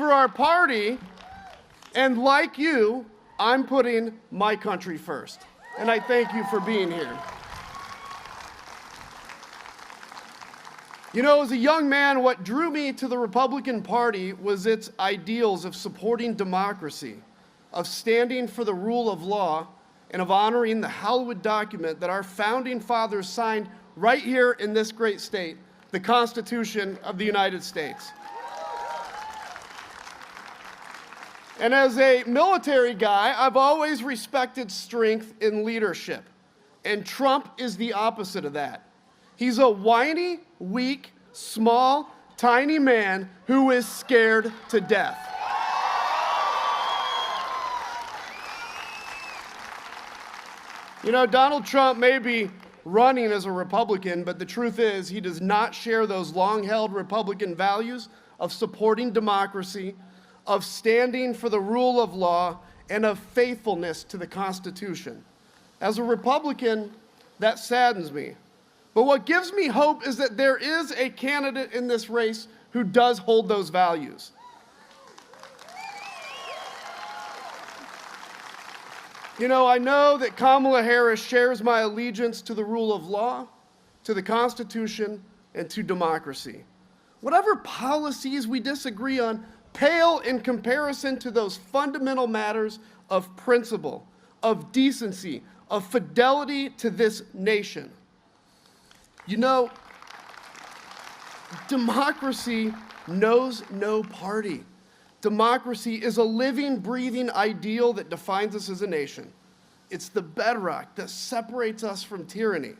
for our party. And like you, I'm putting my country first. And I thank you for being here. You know, as a young man, what drew me to the Republican Party was its ideals of supporting democracy, of standing for the rule of law, and of honoring the hallowed document that our founding fathers signed right here in this great state, the Constitution of the United States. And as a military guy, I've always respected strength in leadership. And Trump is the opposite of that. He's a whiny, weak, small, tiny man who is scared to death. You know, Donald Trump may be running as a Republican, but the truth is he does not share those long-held Republican values of supporting democracy, of standing for the rule of law, and of faithfulness to the Constitution. As a Republican, that saddens me. But what gives me hope is that there is a candidate in this race who does hold those values. You know, I know that Kamala Harris shares my allegiance to the rule of law, to the Constitution, and to democracy. Whatever policies we disagree on pale in comparison to those fundamental matters of principle, of decency, of fidelity to this nation. You know, democracy knows no party. Democracy is a living, breathing ideal that defines us as a nation. It's the bedrock that separates us from tyranny.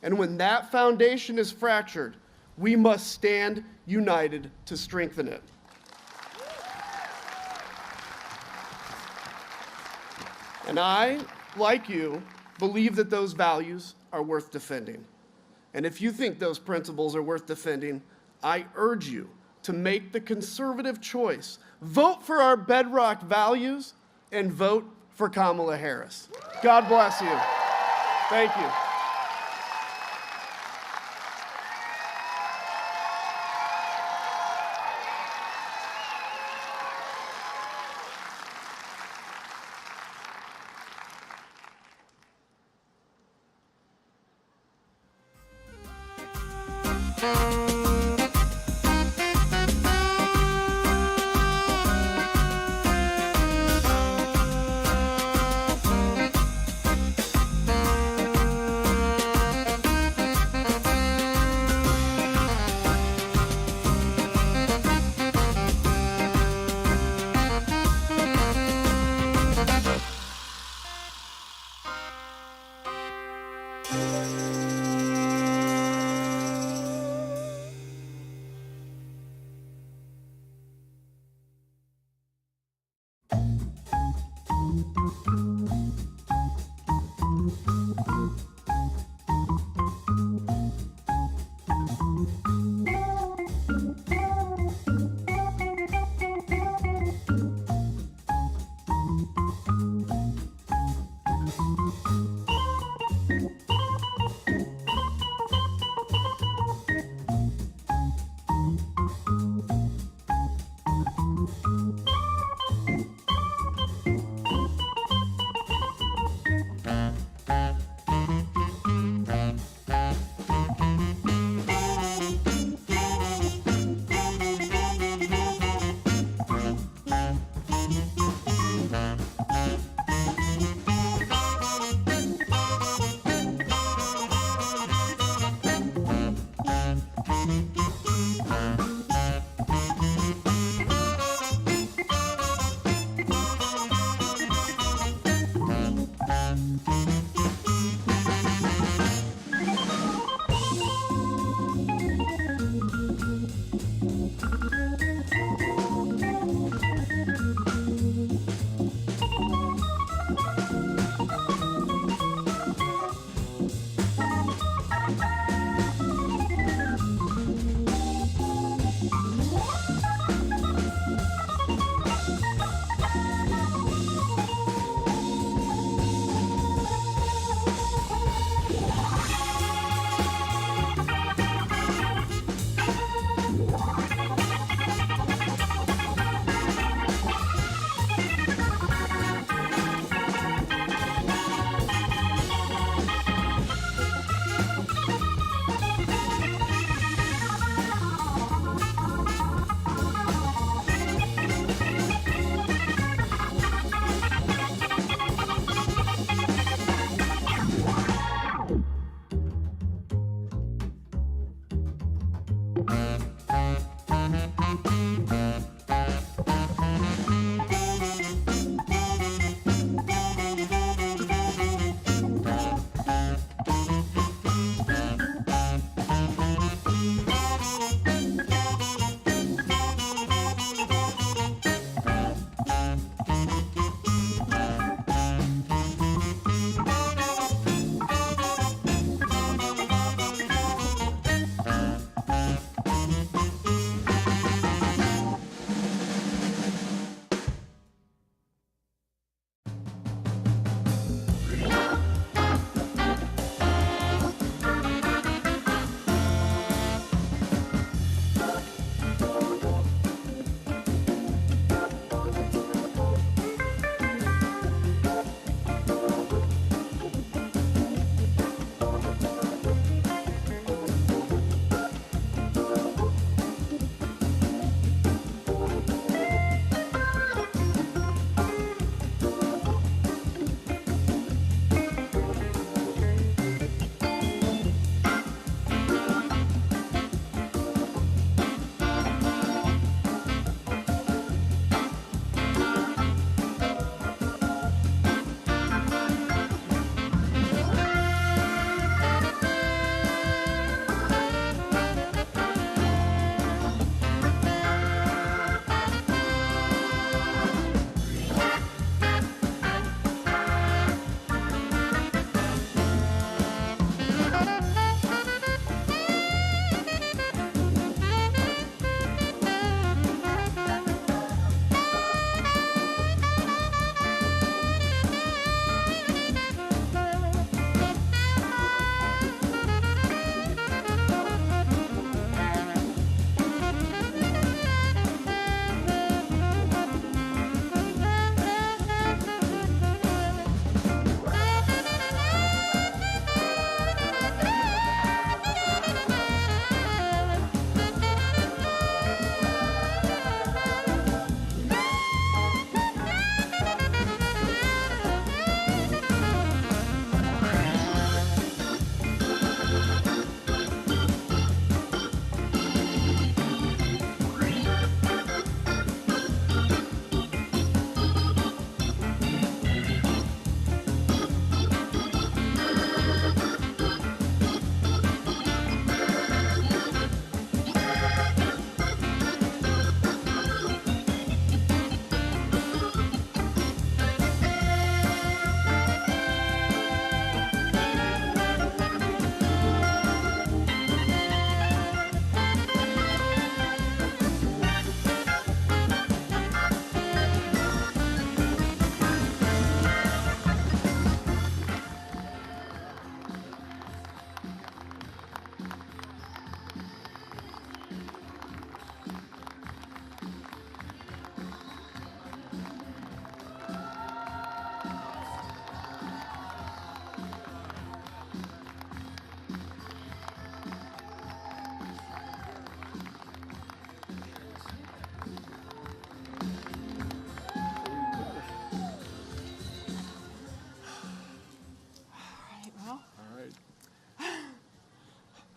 And when that foundation is fractured, we must stand united to strengthen it. And I, like you, believe that those values are worth defending. And if you think those principles are worth defending, I urge you to make the conservative choice. Vote for our bedrock values and vote for Kamala Harris. God bless you. Thank you.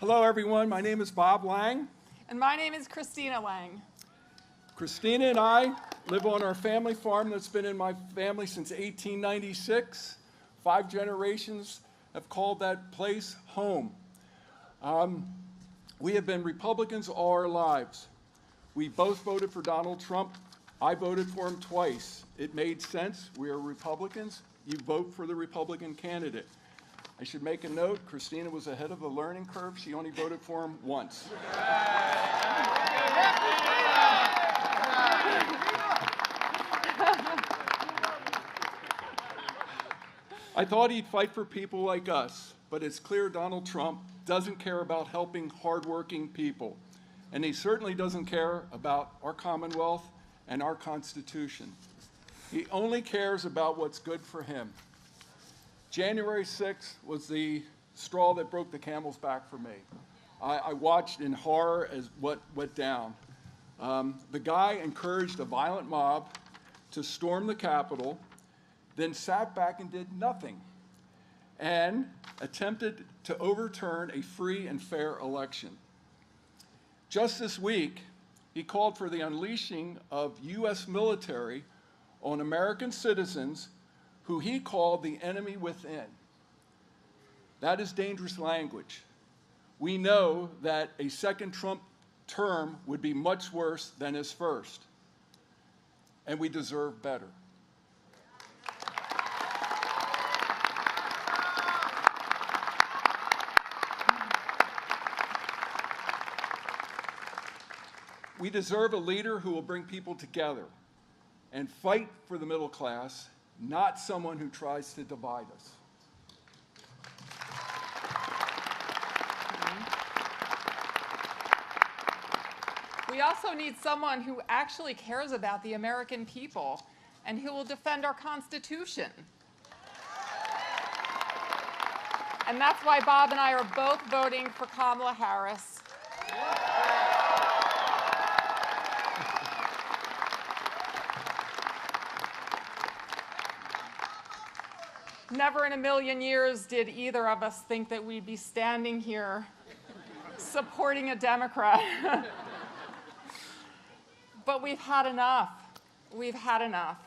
Hello, everyone. My name is Bob Lang. And my name is Christina Lang. Christina and I live on our family farm that's been in my family since 1896. 5 generations have called that place home. We have been Republicans all our lives. We both voted for Donald Trump. I voted for him twice. It made sense. We are Republicans. You vote for the Republican candidate. I should make a note, Christina was ahead of the learning curve. She only voted for him once. I thought he'd fight for people like us, but it's clear Donald Trump doesn't care about helping hardworking people. And he certainly doesn't care about our Commonwealth and our Constitution. He only cares about what's good for him. January 6th was the straw that broke the camel's back for me. I watched in horror as what went down. The guy encouraged a violent mob to storm the Capitol, then sat back and did nothing, and attempted to overturn a free and fair election. Just this week, he called for the unleashing of U.S. military on American citizens who he called the enemy within. That is dangerous language. We know that a second Trump term would be much worse than his first, and we deserve better. We deserve a leader who will bring people together and fight for the middle class, not someone who tries to divide us. We also need someone who actually cares about the American people and who will defend our Constitution. And that's why Bob and I are both voting for Kamala Harris. Never in a million years did either of us think that we'd be standing here supporting a Democrat. But we've had enough. We've had enough.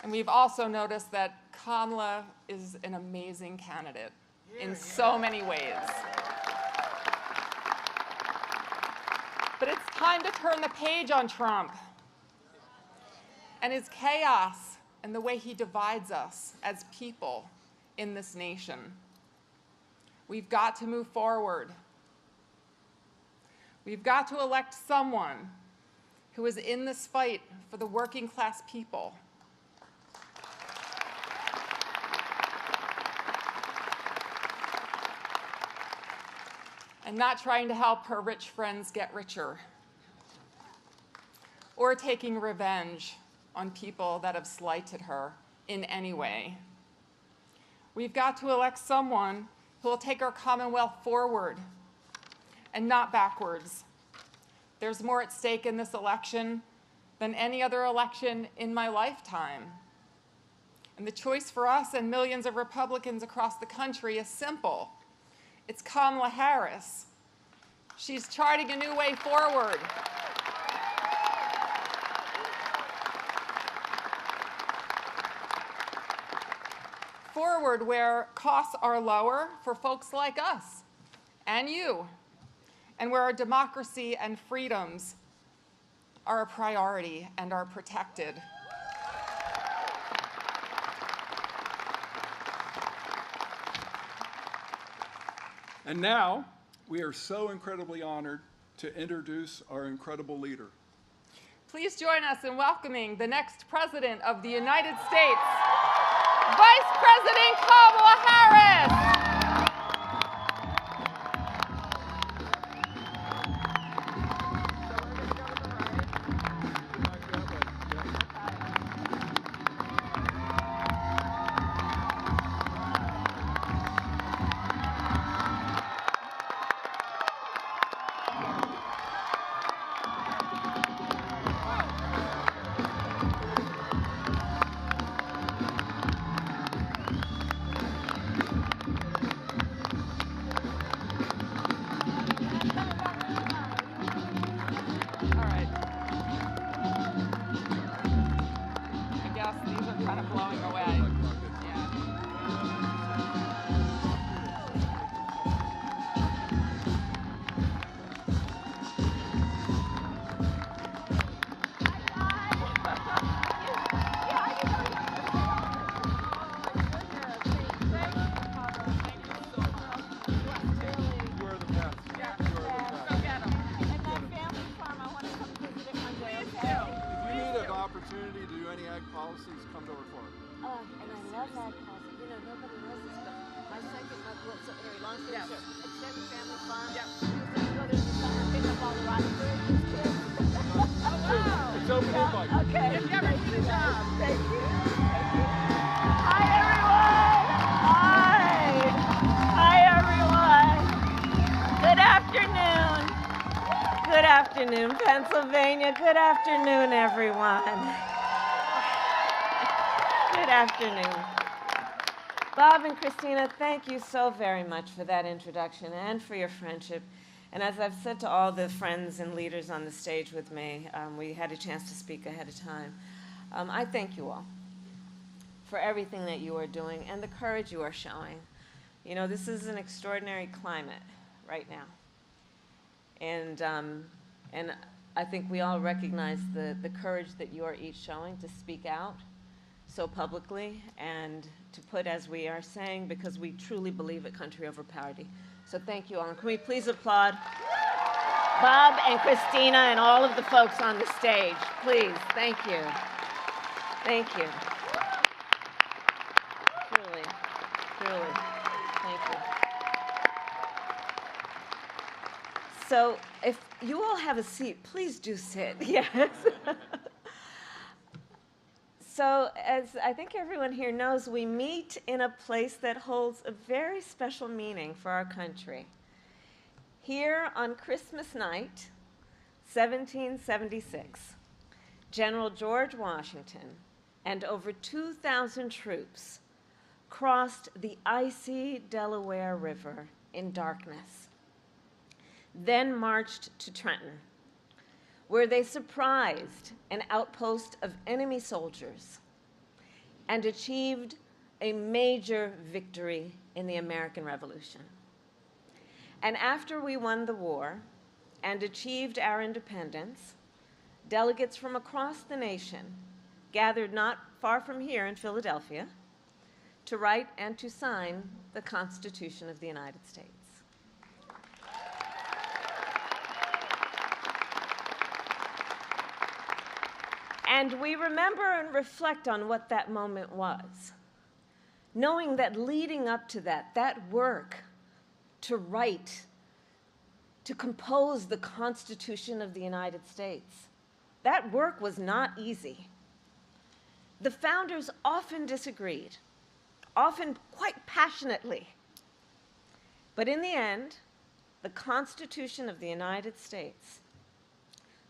And we've also noticed that Kamala is an amazing candidate in so many ways. But it's time to turn the page on Trump and his chaos and the way he divides us as people in this nation. We've got to move forward. We've got to elect someone who is in this fight for the working class people. And not trying to help her rich friends get richer, or taking revenge on people that have slighted her in any way. We've got to elect someone who will take our Commonwealth forward and not backwards. There's more at stake in this election than any other election in my lifetime. And the choice for us and millions of Republicans across the country is simple. It's Kamala Harris. She's charting a new way forward. Forward where costs are lower for folks like us and you, and where our democracy and freedoms are a priority and are protected. And now, we are so incredibly honored to introduce our incredible leader. Please join us in welcoming the next President of the United States, Vice President Kamala Harris. kind of blowing away. Yeah. Opportunity to do any ag policies, come over for it. And I love ag policy. You know, nobody knows this, but my second, so anyway, long story short, extended family farm. Yep. Whether it's the summer, pick up all the rotten food, these kids. Oh, wow. It's open invite. Okay. You've never seen a job. Thank you. Thank you. Hi, everyone. Hi. Hi, everyone. Good afternoon. Good afternoon, Pennsylvania. Good afternoon, everyone. Good afternoon. Bob and Christina, thank you so very much for that introduction and for your friendship. And as I've said to all the friends and leaders on the stage with me, we had a chance to speak ahead of time. I thank you all for everything that you are doing and the courage you are showing. You know, this is an extraordinary climate right now. And I think we all recognize the courage that you are each showing to speak out so publicly and to put, as we are saying, because we truly believe at country over party. So thank you all. And can we please applaud Bob and Christina and all of the folks on the stage, please. Thank you. Thank you. Truly, truly, thank you. So if you all have a seat, please do sit. Yes. So as I think everyone here knows, we meet in a place that holds a very special meaning for our country. Here on Christmas night, 1776, General George Washington and over 2,000 troops crossed the icy Delaware River in darkness, then marched to Trenton, where they surprised an outpost of enemy soldiers and achieved a major victory in the American Revolution. And after we won the war and achieved our independence, delegates from across the nation gathered not far from here in Philadelphia to write and to sign the Constitution of the United States. And we remember and reflect on what that moment was, knowing that leading up to that work to write, to compose the Constitution of the United States, that work was not easy. The founders often disagreed, often quite passionately. But in the end, the Constitution of the United States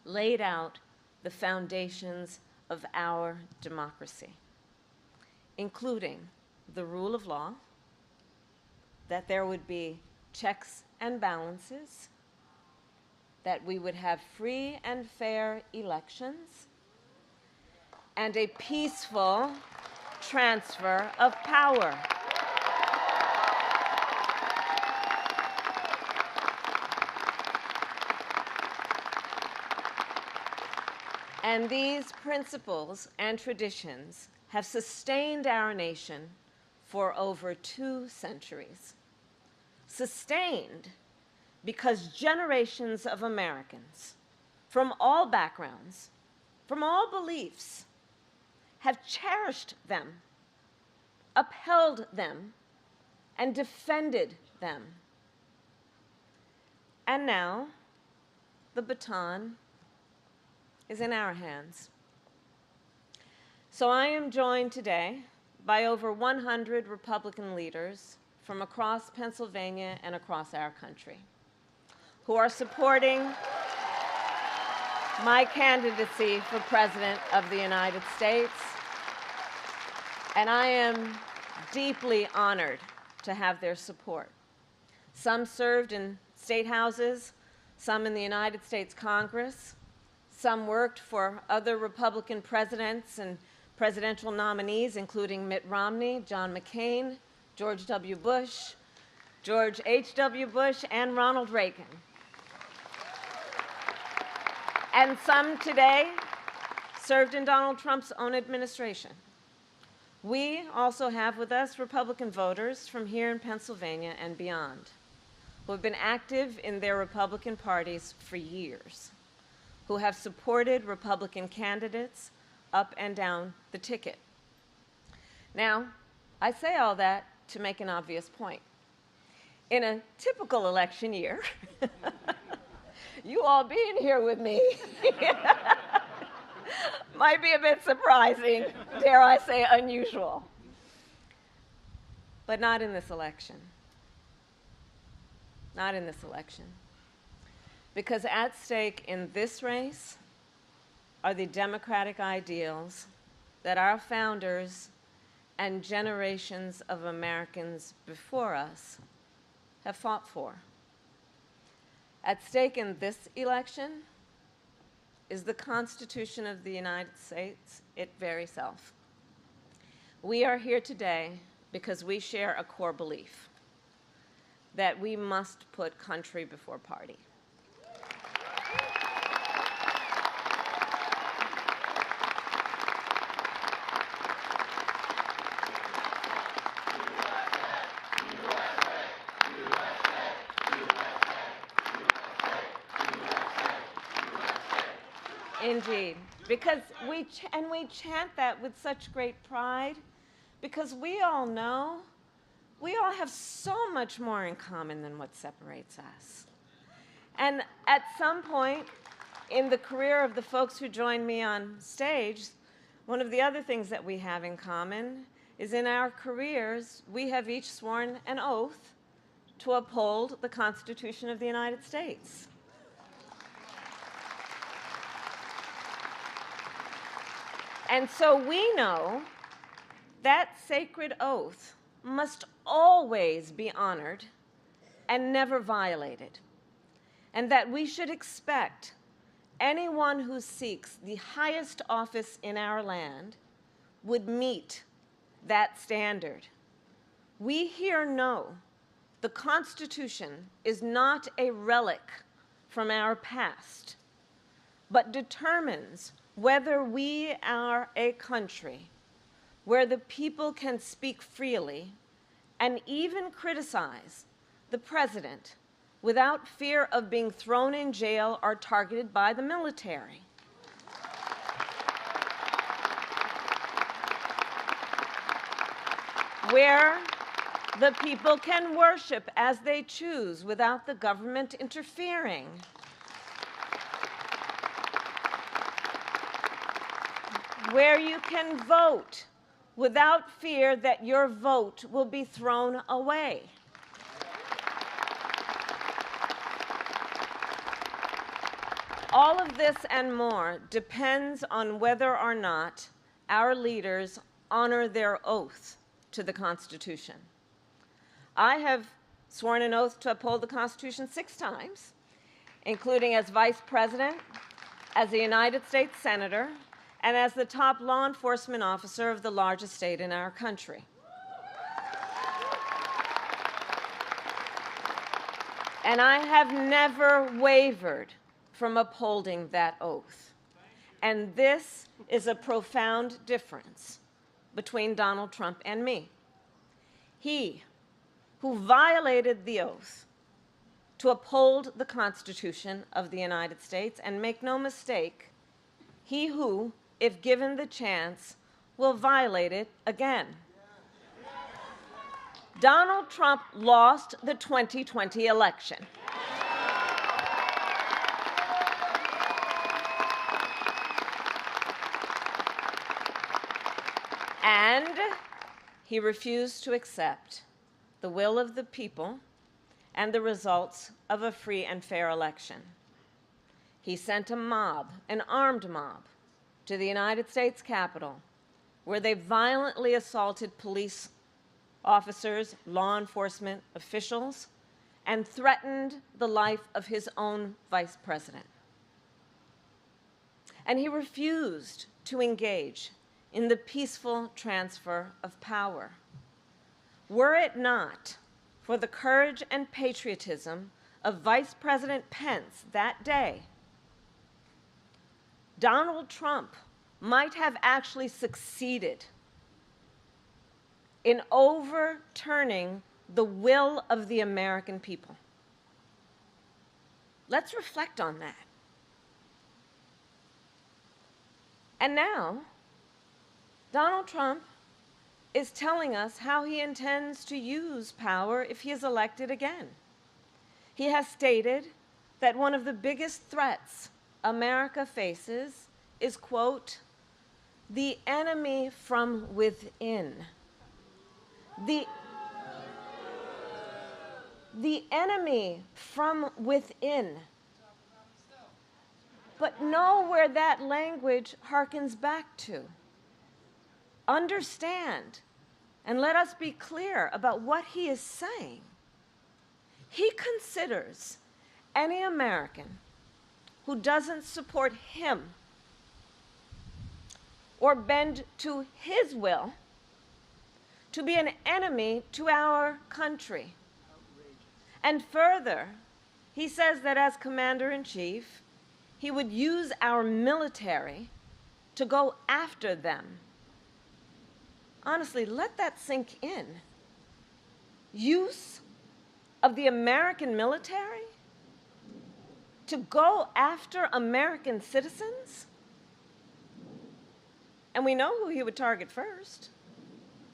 laid out the foundations of our democracy, including the rule of law, that there would be checks and balances, that we would have free and fair elections, and a peaceful transfer of power. And these principles and traditions have sustained our nation for over 2 centuries. Sustained because generations of Americans from all backgrounds, from all beliefs, have cherished them, upheld them, and defended them. And now, the baton is in our hands. So I am joined today by over 100 Republican leaders from across Pennsylvania and across our country who are supporting my candidacy for President of the United States. And I am deeply honored to have their support. Some served in state houses, some in the United States Congress, some worked for other Republican presidents and presidential nominees, including Mitt Romney, John McCain, George W. Bush, George H.W. Bush, and Ronald Reagan. And some today served in Donald Trump's own administration. We also have with us Republican voters from here in Pennsylvania and beyond, who have been active in their Republican parties for years, who have supported Republican candidates up and down the ticket. Now, I say all that to make an obvious point. In a typical election year, you all being here with me might be a bit surprising, dare I say unusual. But not in this election. Not in this election. Because at stake in this race are the democratic ideals that our founders and generations of Americans before us have fought for. At stake in this election is the Constitution of the United States, its very self. We are here today because we share a core belief that we must put country before party. Indeed, because we chant that with such great pride, because we all know we all have so much more in common than what separates us. And at some point in the career of the folks who joined me on stage, one of the other things that we have in common is in our careers, we have each sworn an oath to uphold the Constitution of the United States. And so we know that sacred oath must always be honored and never violated, and that we should expect anyone who seeks the highest office in our land would meet that standard. We here know the Constitution is not a relic from our past, but determines whether we are a country where the people can speak freely and even criticize the president without fear of being thrown in jail or targeted by the military. Where the people can worship as they choose without the government interfering. Where you can vote without fear that your vote will be thrown away. All of this and more depends on whether or not our leaders honor their oath to the Constitution. I have sworn an oath to uphold the Constitution 6 times, including as Vice President, as a United States Senator, and as the top law enforcement officer of the largest state in our country. And I have never wavered from upholding that oath. And this is a profound difference between Donald Trump and me. He, who violated the oath to uphold the Constitution of the United States, and make no mistake, he who, if given the chance, will violate it again. Donald Trump lost the 2020 election. And he refused to accept the will of the people and the results of a free and fair election. He sent a mob, an armed mob, to the United States Capitol, where they violently assaulted police officers, law enforcement officials, and threatened the life of his own vice president. And he refused to engage in the peaceful transfer of power. Were it not for the courage and patriotism of Vice President Pence that day, Donald Trump might have actually succeeded in overturning the will of the American people. Let's reflect on that. And now, Donald Trump is telling us how he intends to use power if he is elected again. He has stated that one of the biggest threats America faces is, quote, the enemy from within. The enemy from within. But know where that language harkens back to. Understand, and let us be clear about what he is saying. He considers any American who doesn't support him or bend to his will to be an enemy to our country. And further, he says that as commander-in-chief, he would use our military to go after them. Honestly, let that sink in. Use of the American military to go after American citizens? And we know who he would target first,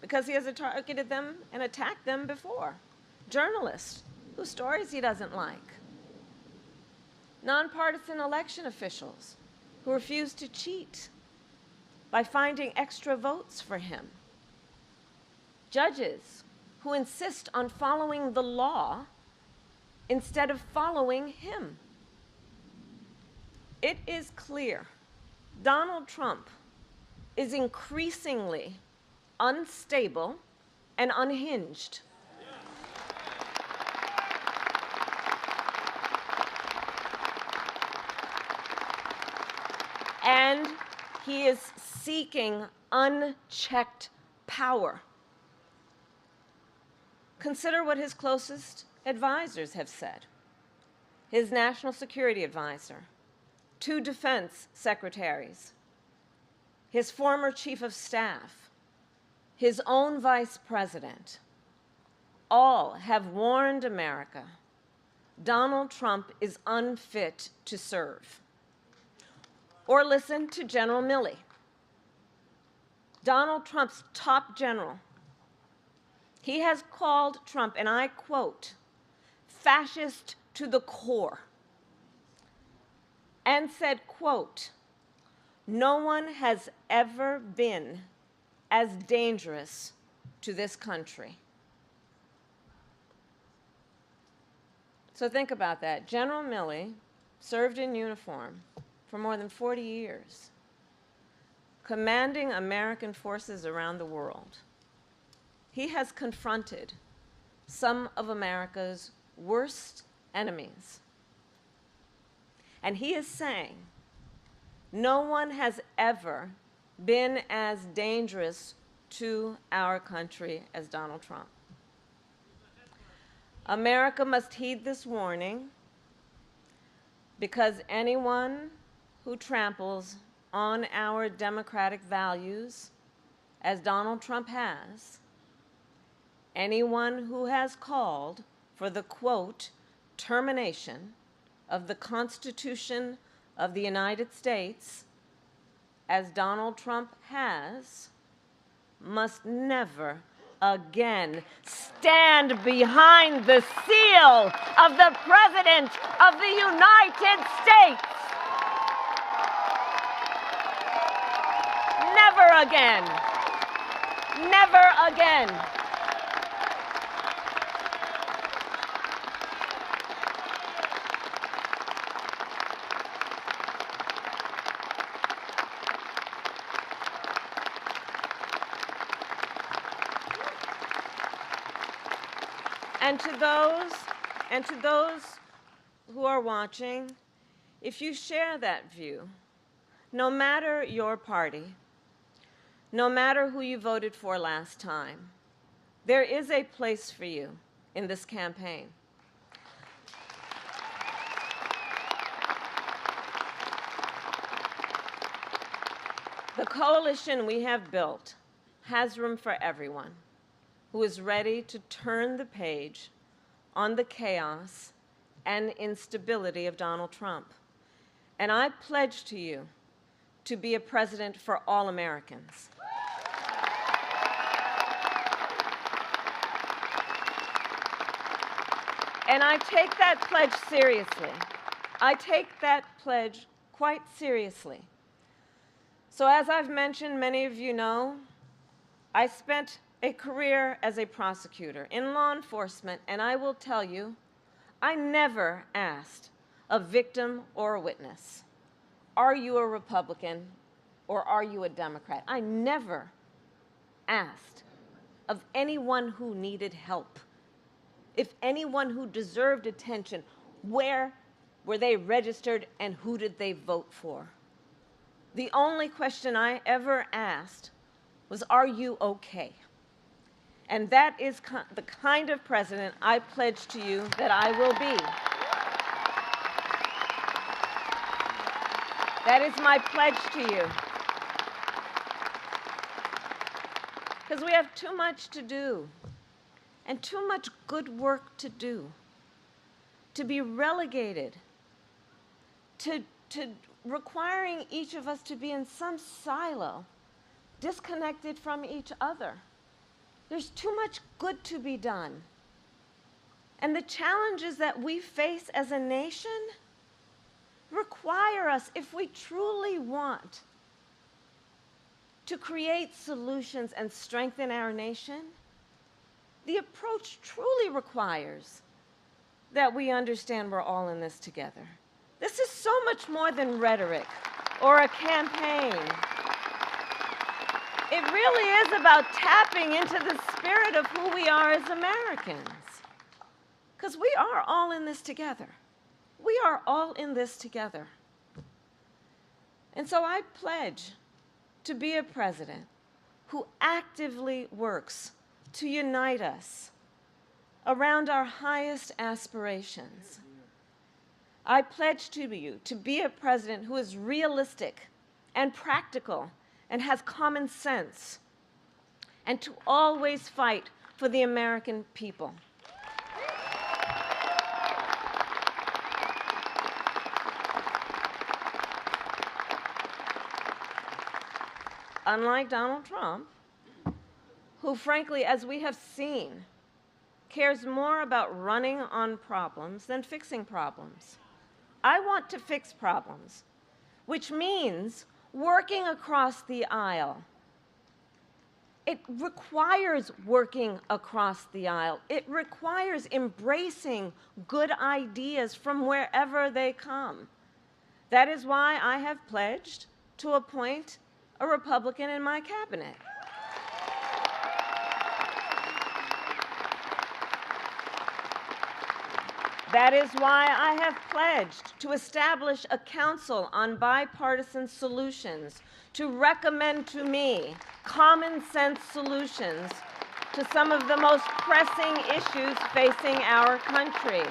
because he has targeted them and attacked them before. Journalists whose stories he doesn't like. Nonpartisan election officials who refuse to cheat by finding extra votes for him. Judges who insist on following the law instead of following him. It is clear Donald Trump is increasingly unstable and unhinged. And he is seeking unchecked power. Consider what his closest advisors have said. His national security advisor, 2 defense secretaries, his former chief of staff, his own vice president, all have warned America Donald Trump is unfit to serve. Or listen to General Milley, Donald Trump's top general. He has called Trump, and I quote, fascist to the core, and said, quote, no one has ever been as dangerous to this country. So think about that. General Milley served in uniform for more than 40 years, commanding American forces around the world. He has confronted some of America's worst enemies. And he is saying, no one has ever been as dangerous to our country as Donald Trump. America must heed this warning, because anyone who tramples on our democratic values, as Donald Trump has, anyone who has called for the, quote, termination of the Constitution of the United States, as Donald Trump has, must never again stand behind the seal of the President of the United States. Never again. Never again. And to those who are watching, if you share that view, no matter your party, no matter who you voted for last time, there is a place for you in this campaign. The coalition we have built has room for everyone who is ready to turn the page on the chaos and instability of Donald Trump. And I pledge to you to be a president for all Americans. And I take that pledge seriously. I take that pledge quite seriously. So as I've mentioned, many of you know, I spent a career as a prosecutor in law enforcement, and I will tell you, I never asked a victim or a witness, are you a Republican or are you a Democrat? I never asked of anyone who needed help, if anyone who deserved attention, where were they registered and who did they vote for? The only question I ever asked was, are you okay? And that is the kind of president I pledge to you that I will be. That is my pledge to you. Because we have too much to do and too much good work to do to be relegated to requiring each of us to be in some silo, disconnected from each other. There's too much good to be done. And the challenges that we face as a nation require us, if we truly want to create solutions and strengthen our nation, the approach truly requires that we understand we're all in this together. This is so much more than rhetoric or a campaign. It really is about tapping into the spirit of who we are as Americans. Because we are all in this together. We are all in this together. And so I pledge to be a president who actively works to unite us around our highest aspirations. I pledge to you to be a president who is realistic and practical and has common sense, and to always fight for the American people. Unlike Donald Trump, who frankly, as we have seen, cares more about running on problems than fixing problems. I want to fix problems, which means working across the aisle. It requires working across the aisle. It requires embracing good ideas from wherever they come. That is why I have pledged to appoint a Republican in my cabinet. That is why I have pledged to establish a council on bipartisan solutions to recommend to me common sense solutions to some of the most pressing issues facing our country.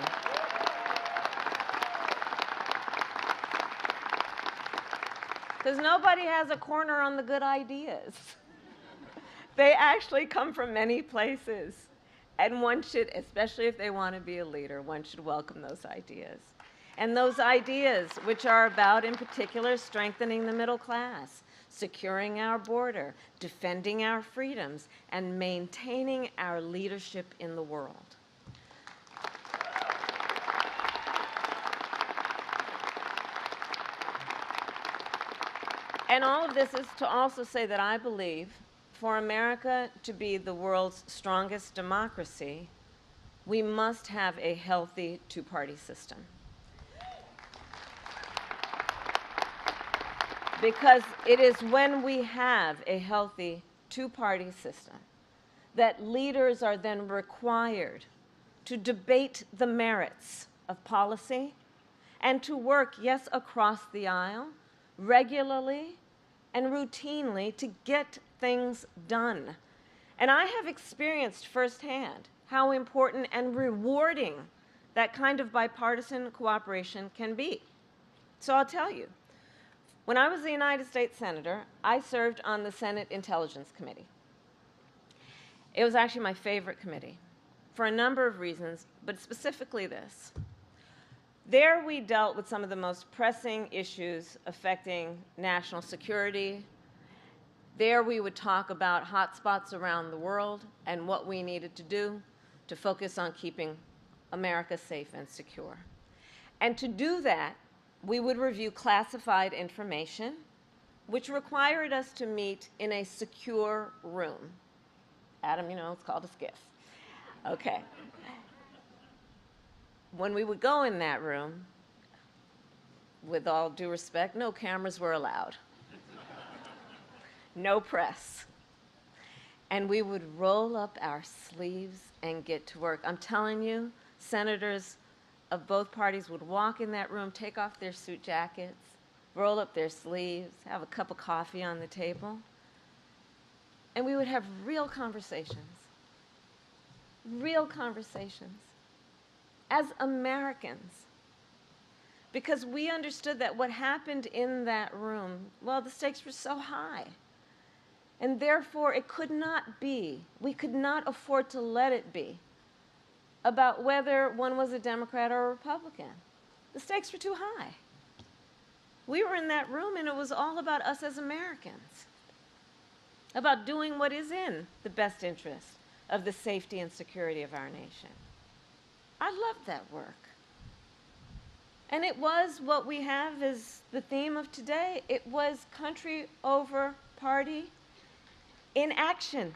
Because nobody has a corner on the good ideas. They actually come from many places. And one should, especially if they want to be a leader, one should welcome those ideas. And those ideas, which are about, in particular, strengthening the middle class, securing our border, defending our freedoms, and maintaining our leadership in the world. And all of this is to also say that I believe for America to be the world's strongest democracy, we must have a healthy two-party system. Because it is when we have a healthy two-party system that leaders are then required to debate the merits of policy and to work, yes, across the aisle, regularly and routinely to get things done. And I have experienced firsthand how important and rewarding that kind of bipartisan cooperation can be. So I'll tell you, when I was a United States Senator, I served on the Senate Intelligence Committee. It was actually my favorite committee for a number of reasons, but specifically this. There we dealt with some of the most pressing issues affecting national security. There we would talk about hotspots around the world and what we needed to do to focus on keeping America safe and secure. And to do that, we would review classified information, which required us to meet in a secure room. Adam, you know, it's called a skiff. Okay. When we would go in that room, with all due respect, no cameras were allowed. No press. And we would roll up our sleeves and get to work. I'm telling you, senators of both parties would walk in that room, take off their suit jackets, roll up their sleeves, have a cup of coffee on the table, and we would have real conversations as Americans. Because we understood that what happened in that room, well, the stakes were so high. And therefore, it could not be, we could not afford to let it be, about whether one was a Democrat or a Republican. The stakes were too high. We were in that room, and it was all about us as Americans, about doing what is in the best interest of the safety and security of our nation. I loved that work. And it was what we have as the theme of today. It was country over party in action.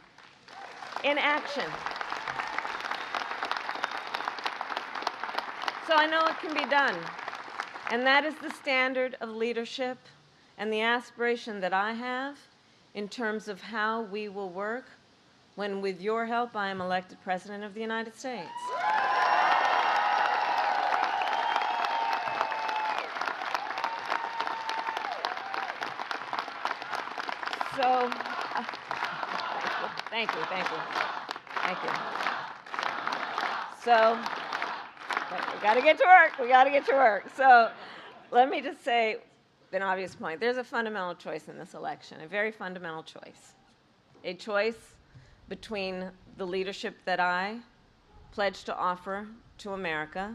In action. So I know it can be done. And that is the standard of leadership and the aspiration that I have in terms of how we will work when, with your help, I am elected President of the United States. So, thank you. So, we got to get to work. So, let me just say an obvious point. There's a fundamental choice in this election, a very fundamental choice. A choice between the leadership that I pledge to offer to America,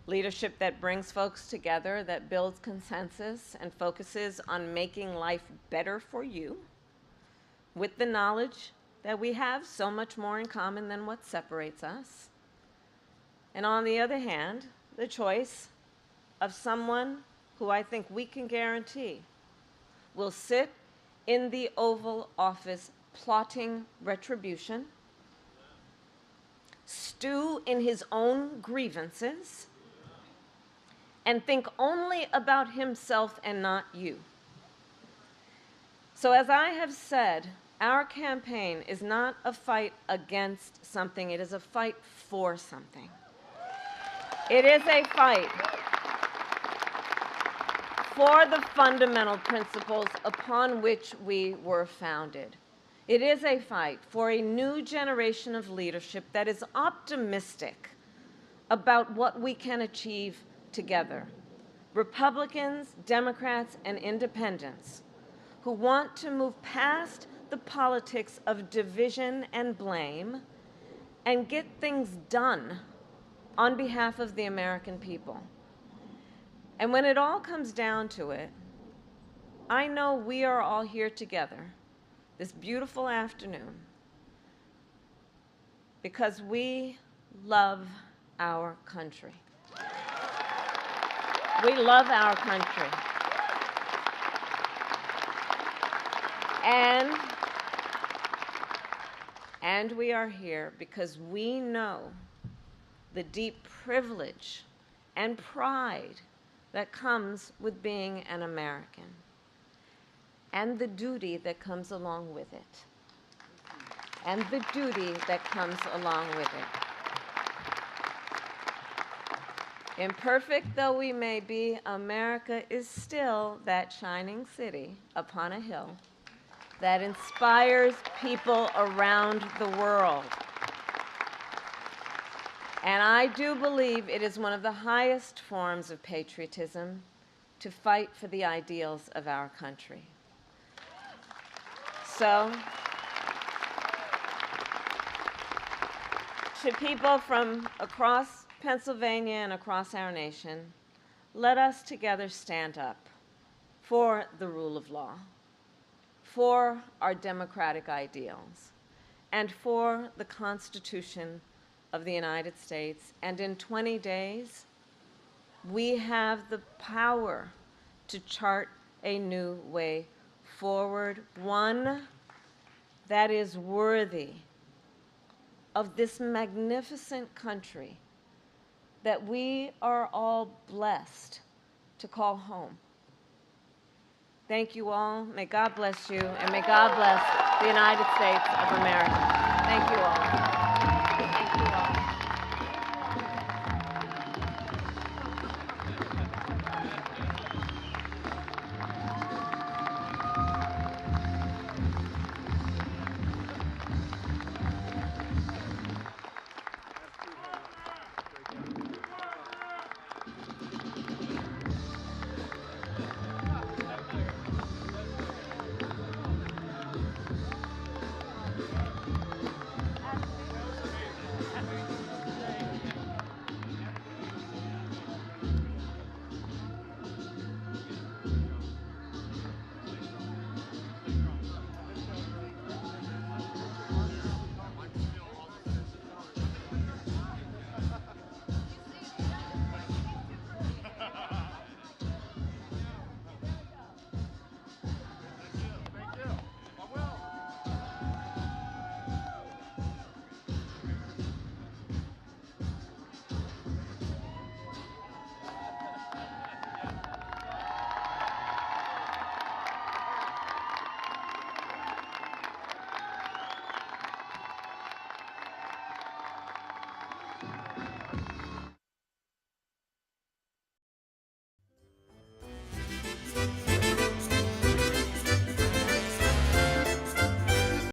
leadership that brings folks together, that builds consensus and focuses on making life better for you, with the knowledge that we have so much more in common than what separates us. And on the other hand, the choice of someone who I think we can guarantee will sit in the Oval Office plotting retribution, stew in his own grievances, and think only about himself and not you. So as I have said, our campaign is not a fight against something, it is a fight for something. It is a fight for the fundamental principles upon which we were founded. It is a fight for a new generation of leadership that is optimistic about what we can achieve together. Republicans, Democrats, and independents who want to move past the politics of division and blame and get things done on behalf of the American people. And when it all comes down to it, I know we are all here together this beautiful afternoon because we love our country. We love our country. And we are here because we know the deep privilege and pride that comes with being an American, and the duty that comes along with it. Imperfect though we may be, America is still that shining city upon a hill that inspires people around the world. And I do believe it is one of the highest forms of patriotism to fight for the ideals of our country. So, to people from across Pennsylvania and across our nation, let us together stand up for the rule of law, for our democratic ideals, and for the Constitution of the United States. And in 20 days, we have the power to chart a new way forward, one that is worthy of this magnificent country that we are all blessed to call home. Thank you all. May God bless you, and may God bless the United States of America. Thank you all.